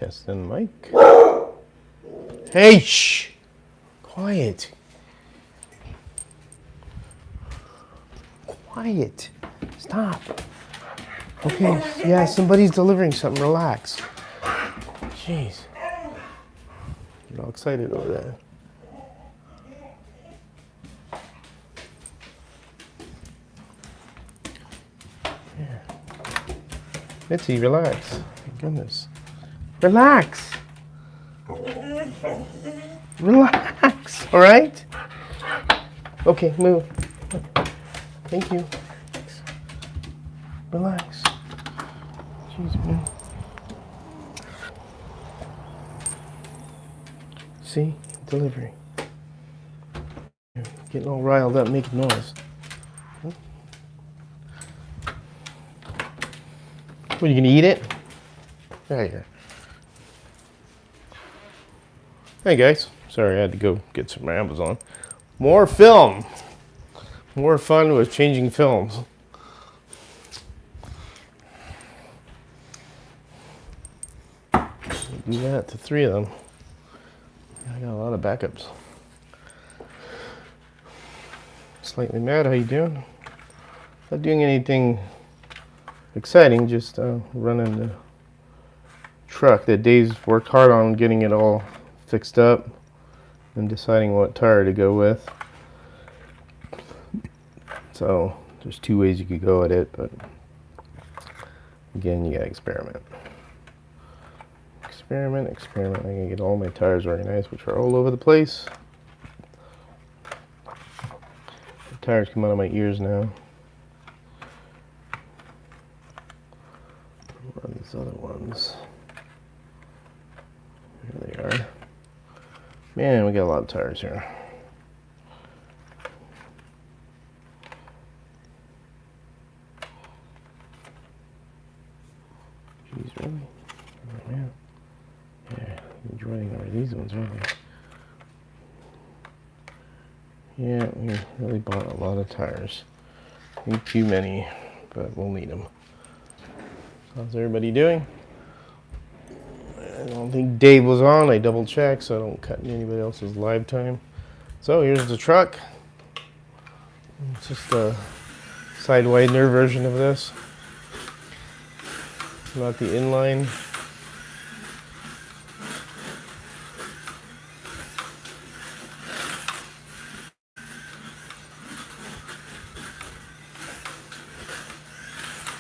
Testing mic. Hey, shh! Quiet. Quiet. Stop. Okay, yeah, somebody's delivering something. Relax. Jeez. You're all excited over there. Yeah. Mitzi, relax. My goodness. Relax. Relax, all right? Okay, move. Thank you. Relax. Jeez, man. See? Delivery. Getting all riled up, making noise. What, are you gonna eat it? There you go. Hey guys. Sorry, I had to go get some Amazon. More film. More fun with changing films. Do that to 3 of them. I got a lot of backups. Slightly mad, how you doing? Not doing anything exciting, just running the truck that Dave's worked hard on getting it all fixed up and deciding what tire to go with. So there's 2 ways you could go at it, but again, you gotta experiment. Experiment. I can get all my tires organized, which are all over the place. The tires come out of my ears now. What are these other ones? Here they are. Man, we got a lot of tires here. Jeez, really? Oh, man. Yeah, enjoying over these ones, aren't we? Yeah, we really bought a lot of tires. Need too many, but we'll need them. How's everybody doing? I don't think Dave was on. I double checked so I don't cut anybody else's live time. So here's the truck. It's just a side widener version of this. Not the inline.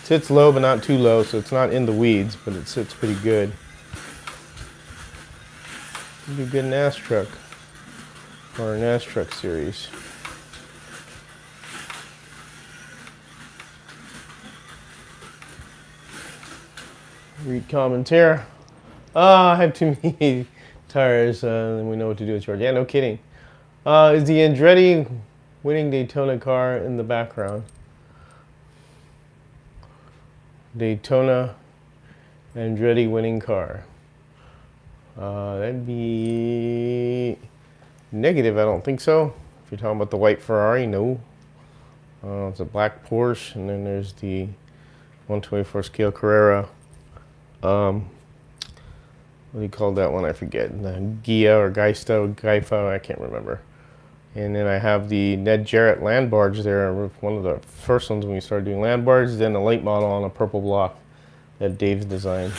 It sits low but not too low, so it's not in the weeds, but it sits pretty good. It'd be a good NAS truck, or a NAS truck series. Read comments here. I have too many tires, and we know what to do with yours. Yeah, no kidding. Is the Andretti winning Daytona car in the background? Daytona Andretti winning car. That'd be negative. I don't think so. If you're talking about the white Ferrari, no. It's a black Porsche, and then there's the 124 scale Carrera. What do you call that one? I forget. The Gia or Gaifa, I can't remember. And then I have the Ned Jarrett land barge there, one of the first ones when we started doing land barges, then a late model on a purple block that Dave's designed.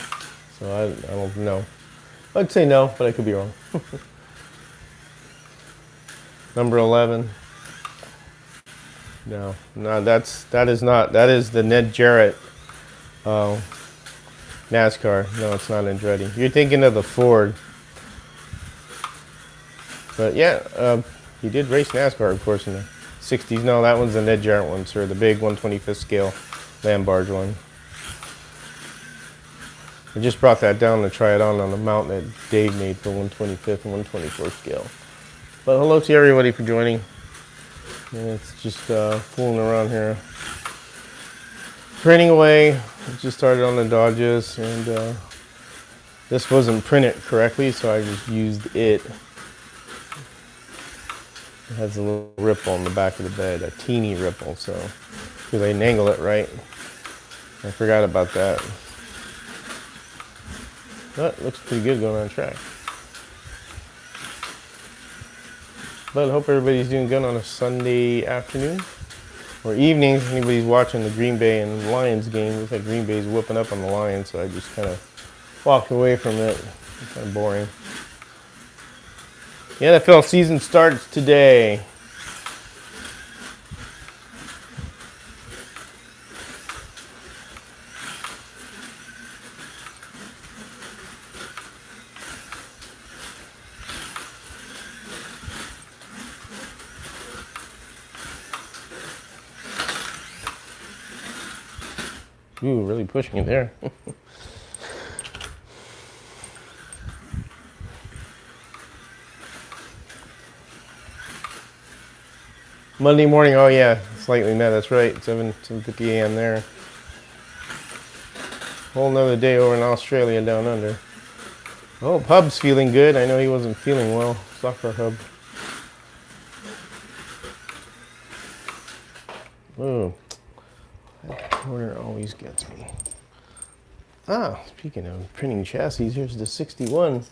So I don't know. I'd say no, but I could be wrong. Number 11. No, that is the Ned Jarrett NASCAR. No, it's not Andretti. You're thinking of the Ford. But yeah, he did race NASCAR, of course, in the 60s. No, that one's the Ned Jarrett one, sir. The big 125th scale land barge one. I just brought that down to try it on the mount that Dave made for 125th and 124th scale. But hello to everybody for joining. And it's just fooling around here. Printing away. I just started on the Dodges, and this wasn't printed correctly, so I just used it. It has a little ripple on the back of the bed, a teeny ripple, so because I didn't angle it right. I forgot about that. That looks pretty good going on track. But I hope everybody's doing good on a Sunday afternoon or evening. If anybody's watching the Green Bay and Lions game, looks like Green Bay's whooping up on the Lions, so I just kind of walked away from it. It's kind of boring. The NFL season starts today. Ooh, really pushing it there. Monday morning, oh yeah, slightly met, that's right, 7:50 a.m. there. Whole nother day over in Australia down under. Oh, Hub's feeling good. I know he wasn't feeling well. Soccer Hub. Ooh, that corner always gets me. Ah, speaking of printing chassis, here's the 61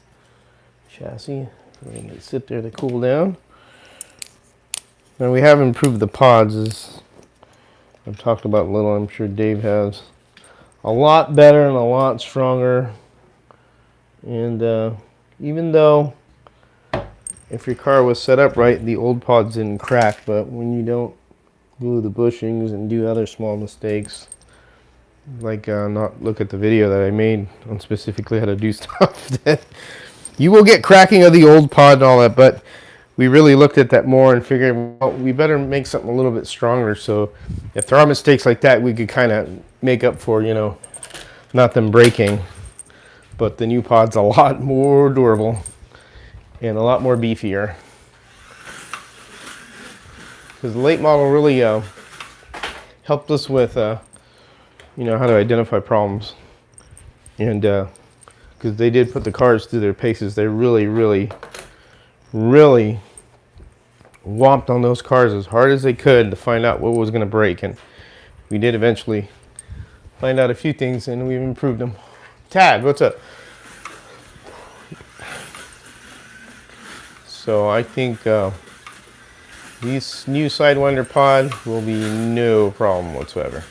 chassis. We're going to sit there to cool down. Now we have improved the pods, as I've talked about a little. I'm sure Dave has. A lot better and a lot stronger. And even though if your car was set up right, the old pods didn't crack, but when you don't glue the bushings and do other small mistakes, like not look at the video that I made on specifically how to do stuff, that you will get cracking of the old pod and all that. But we really looked at that more and figured, well, we better make something a little bit stronger, so if there are mistakes like that, we could kind of make up for, you know, not them breaking. But the new pod's a lot more durable and a lot more beefier, because the late model really helped us with you know, how to identify problems. And because they did put the cars through their paces, they really whomped on those cars as hard as they could to find out what was going to break. And we did eventually find out a few things, and we've improved them. Tad, what's up? So I think these new Sidewinder pod will be no problem whatsoever.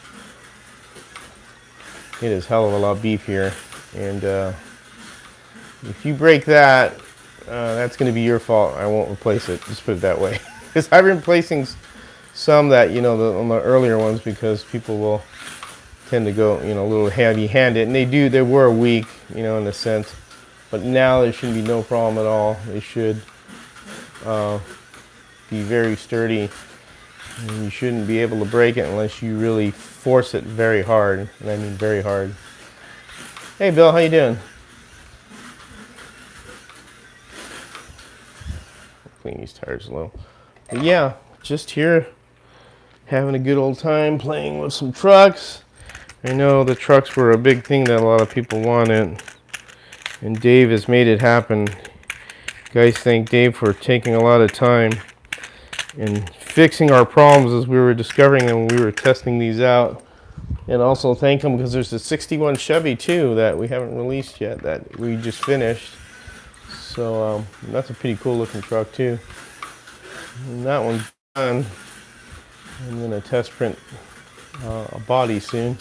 It is hell of a lot beefier, and if you break that, that's going to be your fault. I won't replace it, just put it that way. Because I've been replacing some that, you know, on the earlier ones, because people will tend to go, you know, a little heavy-handed, and they were weak, you know, in a sense. But now there shouldn't be no problem at all. They should be very sturdy, and you shouldn't be able to break it unless you really force it very hard, and I mean very hard. Hey Bill, how you doing? Clean these tires a little. But yeah, just here having a good old time playing with some trucks. I know the trucks were a big thing that a lot of people wanted, and Dave has made it happen. Guys, thank Dave for taking a lot of time and fixing our problems as we were discovering them when we were testing these out. And also thank him because there's a 61 Chevy too that we haven't released yet that we just finished. So that's a pretty cool looking truck too. And that one's done. I'm going to test print a body soon.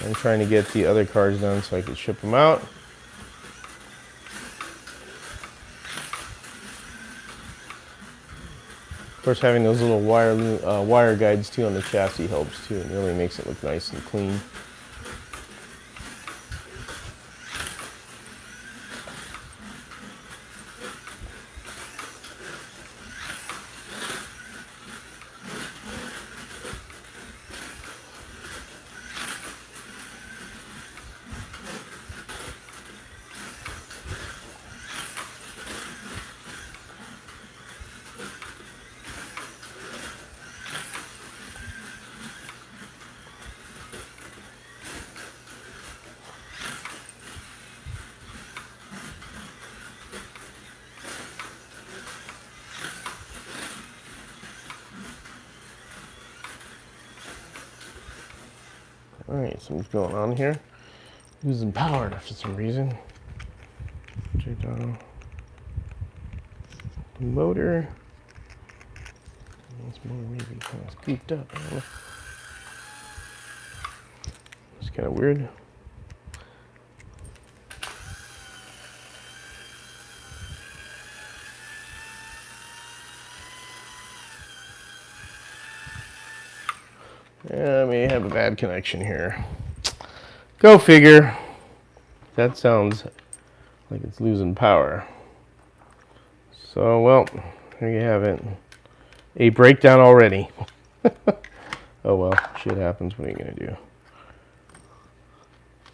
I'm trying to get the other cars done so I can ship them out. Of course, having those little wire guides too on the chassis helps too. It really makes it look nice and clean. Alright, something's going on here. Losing power for some reason. straight down. The motor. This motor maybe kind of scooped up. I don't know. It's kind of weird. Yeah, I may have a bad connection here. Go figure. That sounds like it's losing power. So, well, there you have it. A breakdown already. Oh well, shit happens. What are you gonna do?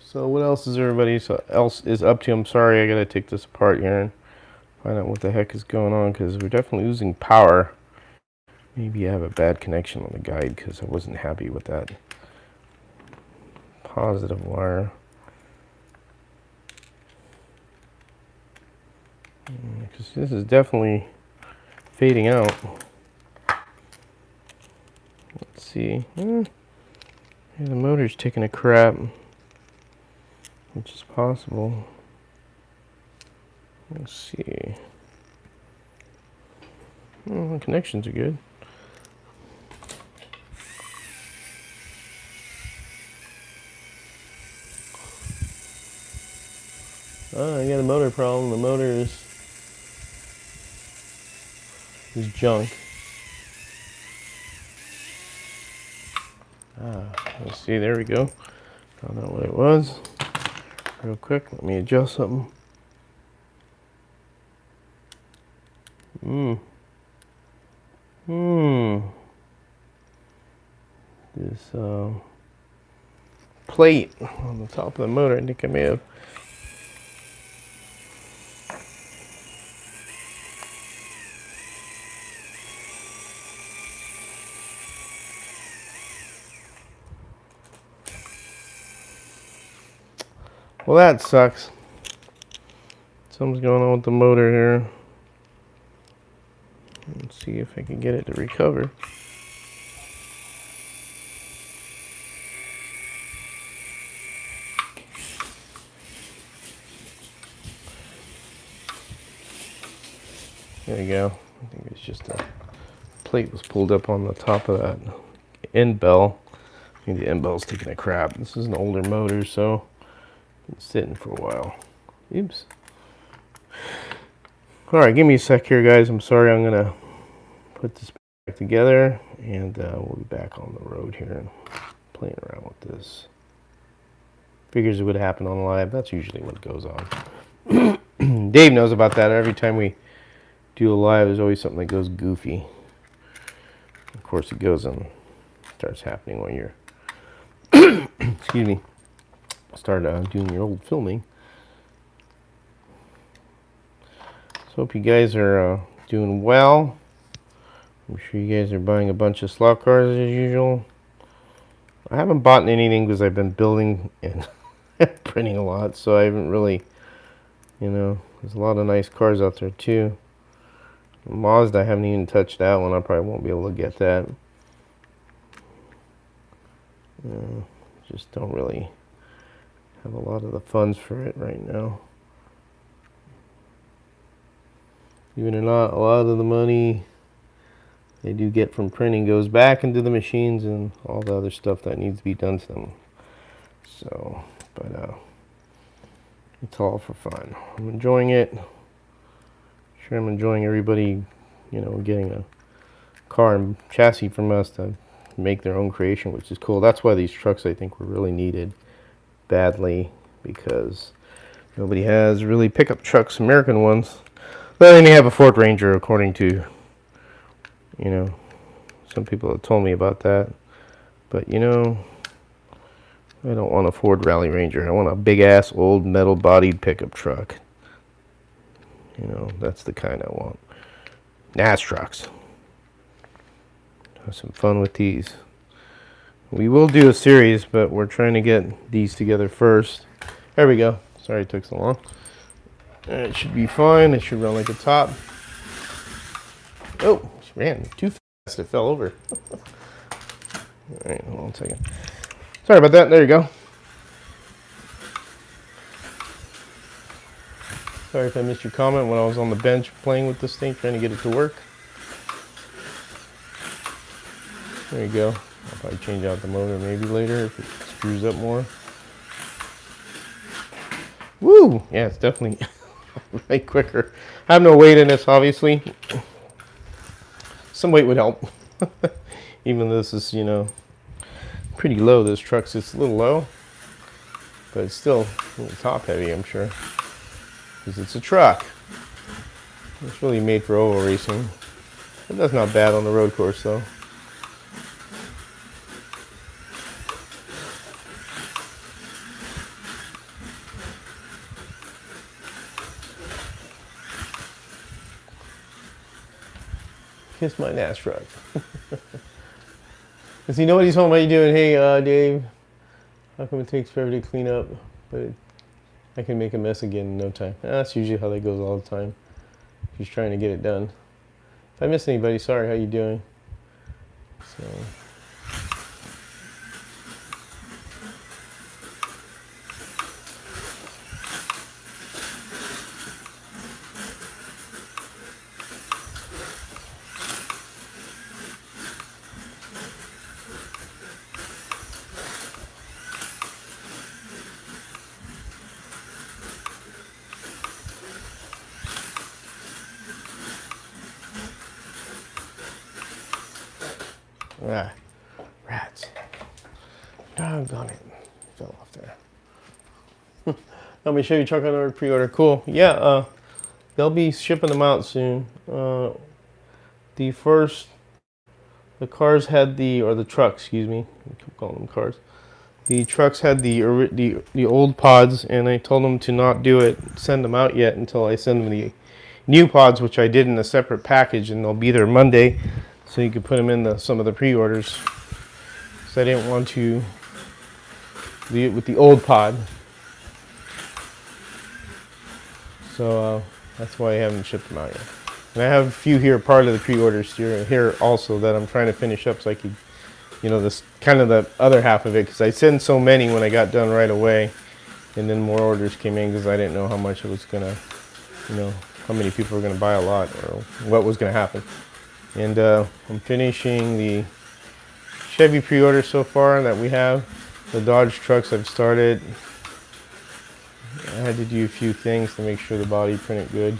So what else is everybody else is up to? I'm sorry, I gotta take this apart here and find out what the heck is going on, because we're definitely losing power. Maybe I have a bad connection on the guide because I wasn't happy with that positive wire. Because this is definitely fading out. Let's see. Yeah, the motor's taking a crap, which is possible. Let's see. The connections are good. Oh, I got a motor problem. The motor is junk. Let's see, there we go. Found out what it was. Real quick, let me adjust something. This plate on the top of the motor, I think I may have. Well, that sucks. Something's going on with the motor here. Let's see if I can get it to recover. There you go. I think it's just a plate was pulled up on the top of that end bell. I think the end bell's taking a crap. This is an older motor, so it's sitting for a while. Oops. Alright, give me a sec here, guys. I'm sorry, I'm going to put this back together, and we'll be back on the road here and playing around with this. Figures it would happen on live. That's usually what goes on. Dave knows about that. Every time we do a live, there's always something that goes goofy. Of course, it goes and starts happening when you're excuse me, start doing your old filming. So hope you guys are doing well. I'm sure you guys are buying a bunch of slot cars as usual. I haven't bought anything because I've been building and printing a lot, so I haven't really, there's a lot of nice cars out there too. Mazda, I haven't even touched that one. I probably won't be able to get that. Just don't really have a lot of the funds for it right now. Even a lot of the money they do get from printing goes back into the machines and all the other stuff that needs to be done to them. So, but it's all for fun. I'm enjoying it. Sure, I'm enjoying everybody, getting a car and chassis from us to make their own creation, which is cool. That's why these trucks, I think, were really needed badly, because nobody has really pickup trucks, American ones. Well, they may have a Ford Ranger, according to, some people have told me about that. But, I don't want a Ford Rally Ranger. I want a big-ass, old, metal-bodied pickup truck. That's the kind I want. NAS trucks. Have some fun with these. We will do a series, but we're trying to get these together first. There we go. Sorry it took so long. It should be fine. It should run like a top. Oh, it ran too fast. It fell over. All right, hold on a second. Sorry about that. There you go. Sorry if I missed your comment when I was on the bench playing with this thing, trying to get it to work. There you go. I'll probably change out the motor maybe later if it screws up more. Woo! Yeah, it's definitely right quicker. I have no weight in this, obviously. Some weight would help. Even though this is, you know, pretty low. This truck's just a little low. But it's still a little top heavy, I'm sure. Because it's a truck. It's really made for oval racing. But that's not bad on the road course, though. Kiss my NAS truck. Does he know what he's home? How you doing? Hey, Dave. How come it takes forever to clean up? But I can make a mess again in no time. That's usually how that goes all the time. He's trying to get it done. If I miss anybody, sorry. How you doing? So. Ah, rats. Doggone it. Fell off there. Let me show you truck on order pre-order. Cool. Yeah, they'll be shipping them out soon. The cars had or the trucks, excuse me. I keep calling them cars. The trucks had the old pods, and I told them to not send them out yet until I send them the new pods, which I did in a separate package, and they'll be there Monday. So you could put them in some of the pre-orders. So I didn't want to with the old pod. So that's why I haven't shipped them out yet. And I have a few here, part of the pre-orders here also that I'm trying to finish up so I could, you know, this kind of the other half of it, because I sent so many when I got done right away, and then more orders came in because I didn't know how much it was gonna, you know, how many people were gonna buy a lot or what was gonna happen. And I'm finishing the Chevy pre-order so far that we have. The Dodge trucks I've started. I had to do a few things to make sure the body printed good.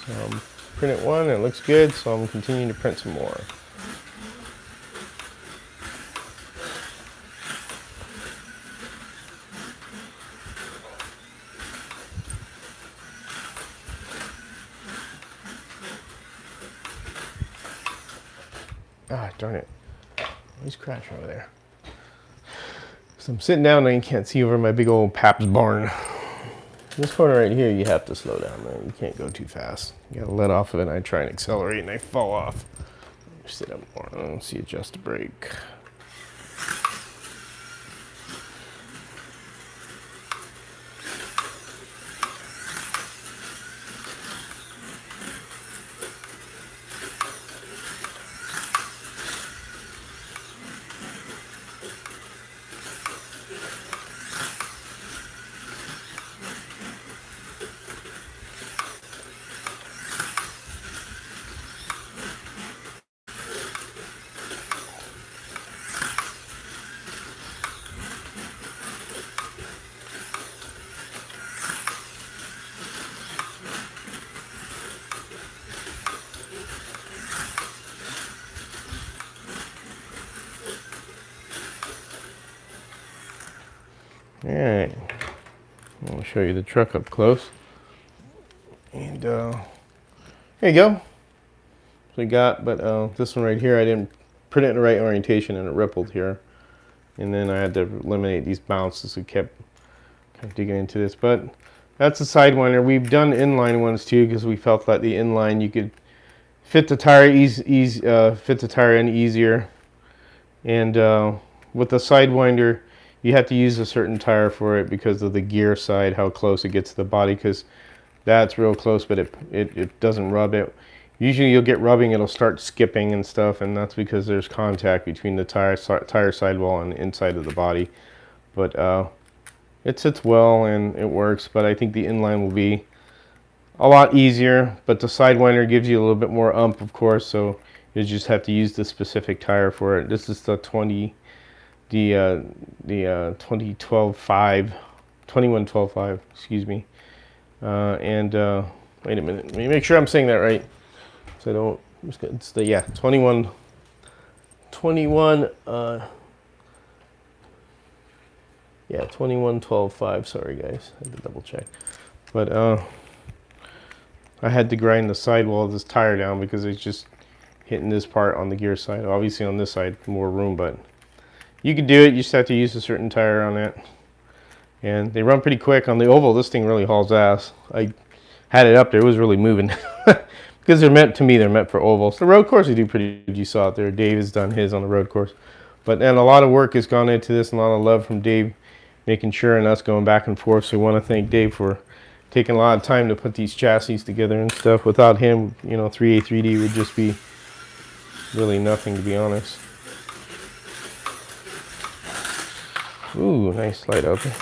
So I'm printed one, it looks good, so I'm continuing to print some more. Ah, darn it. Always crash over there. So I'm sitting down and you can't see over my big old Pabst barn. This corner right here, you have to slow down, man. You can't go too fast. You gotta let off of it, and I try and accelerate, and I fall off. Sit up more. I don't see adjust the brake. Alright, I'll show you the truck up close. And here you go. So we got, but this one right here, I didn't print it in the right orientation and it rippled here. And then I had to eliminate these bounces who kept kind of digging into this. But that's a Sidewinder. We've done inline ones too because we felt that the inline you could fit the tire fit the tire in easier. And with the Sidewinder, you have to use a certain tire for it because of the gear side, how close it gets to the body, because that's real close, but it doesn't rub it. Usually you'll get rubbing, it'll start skipping and stuff, and that's because there's contact between the tire sidewall and the inside of the body. But It sits well and it works, but I think the inline will be a lot easier. But the Sidewinder gives you a little bit more ump, of course, so you just have to use the specific tire for it. This is the 2112.5, excuse me. Wait a minute, let me make sure I'm saying that right. So I don't. It's the 21. Yeah, 2112.5. Sorry guys, I had to double check. But I had to grind the sidewall of this tire down because it's just hitting this part on the gear side. Obviously on this side more room, but you can do it. You just have to use a certain tire on it. And they run pretty quick. On the oval, this thing really hauls ass. I had it up there, it was really moving. Because they're meant for ovals. The road course they do pretty good. You saw it there. Dave has done his on the road course. But then a lot of work has gone into this and a lot of love from Dave making sure and us going back and forth. So we want to thank Dave for taking a lot of time to put these chassis together and stuff. Without him, 3A3D would just be really nothing, to be honest. Ooh, nice slide out there.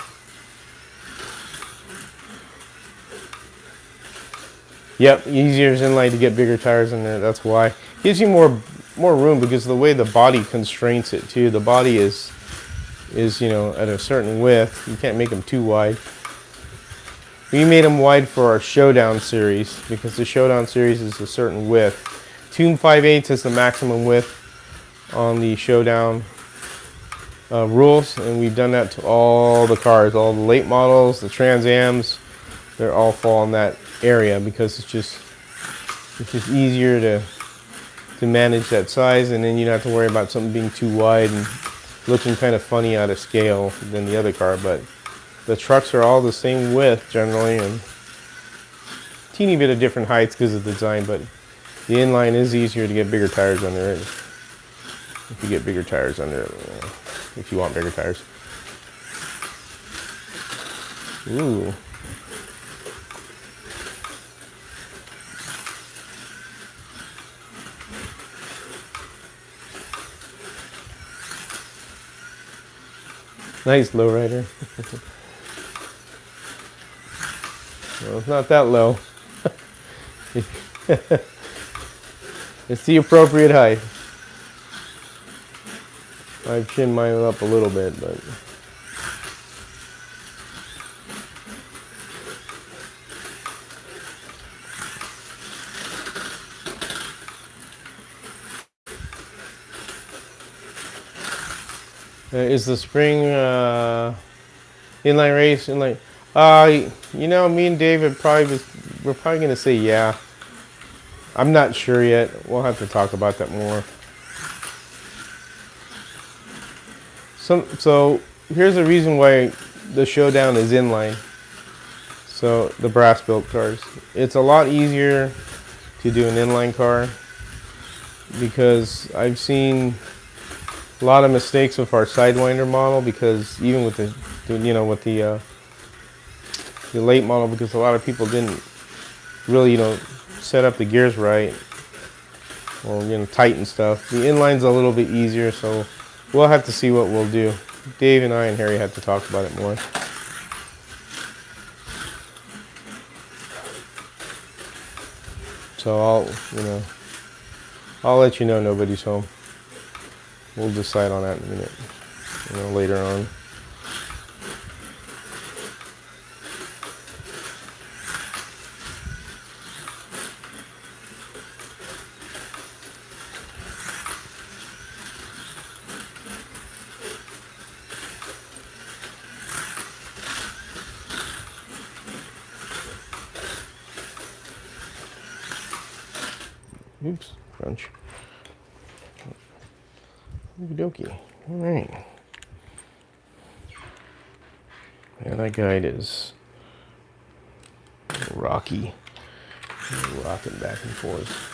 Yep, easier as inline to get bigger tires in there. That's why. Gives you more room because of the way the body constrains it too. The body is at a certain width. You can't make them too wide. We made them wide for our Showdown series because the Showdown series is a certain width. 2 5/8 is the maximum width on the Showdown rules, and we've done that to all the cars, all the late models, the Trans Ams. They all fall in that area because it's just easier to manage that size, and then you don't have to worry about something being too wide and looking kind of funny out of scale than the other car. But the trucks are all the same width generally, and teeny bit of different heights because of the design, but the inline is easier to get bigger tires under it. If you get bigger tires under it, if you want bigger tires. Ooh. Nice lowrider. Well, it's not that low. It's the appropriate height. I've chinned mine up a little bit, but is the spring inline race inline? Me and David we're probably gonna say yeah. I'm not sure yet. We'll have to talk about that more. So here's the reason why the Showdown is inline. So the brass built cars, it's a lot easier to do an inline car because I've seen a lot of mistakes with our Sidewinder model, because even with the late model, because a lot of people didn't really set up the gears right or tighten stuff. The inline's a little bit easier, so we'll have to see what we'll do. Dave and I and Harry have to talk about it more. So I'll let you know nobody's home. We'll decide on that in a minute, later on. Oops, crunch. Okie dokie. All right. And that guide is rocky, rocking back and forth.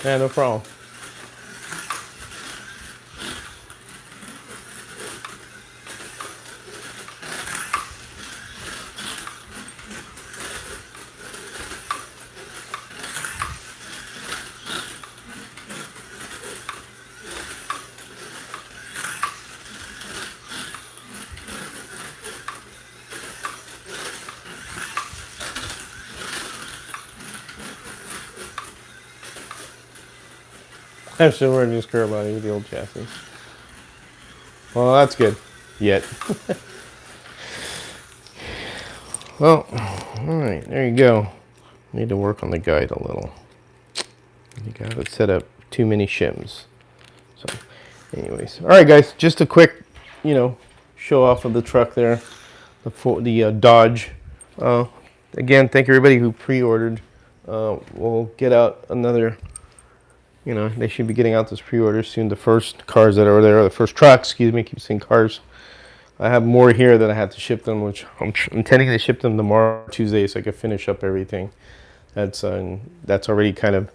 Yeah, no problem. I'm still running this car body with the old chassis. Well, that's good. Yet. Well, alright, there you go. Need to work on the guide a little. You got it set up too many shims. So, anyways. Alright, guys, just a quick, show off of the truck there. The Dodge. Again, thank everybody who pre-ordered. We'll get out another, they should be getting out this pre-order soon. The first cars that are there, the first trucks, excuse me, keep saying cars. I have more here that I had to ship them, which I'm intending to ship them tomorrow, Tuesday, so I can finish up everything. That's already kind of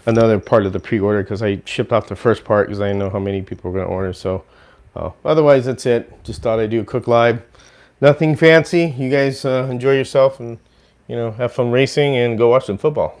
another part of the pre-order because I shipped off the first part because I didn't know how many people were going to order. So otherwise, that's it. Just thought I'd do a quick live. Nothing fancy. You guys enjoy yourself and have fun racing and go watch some football.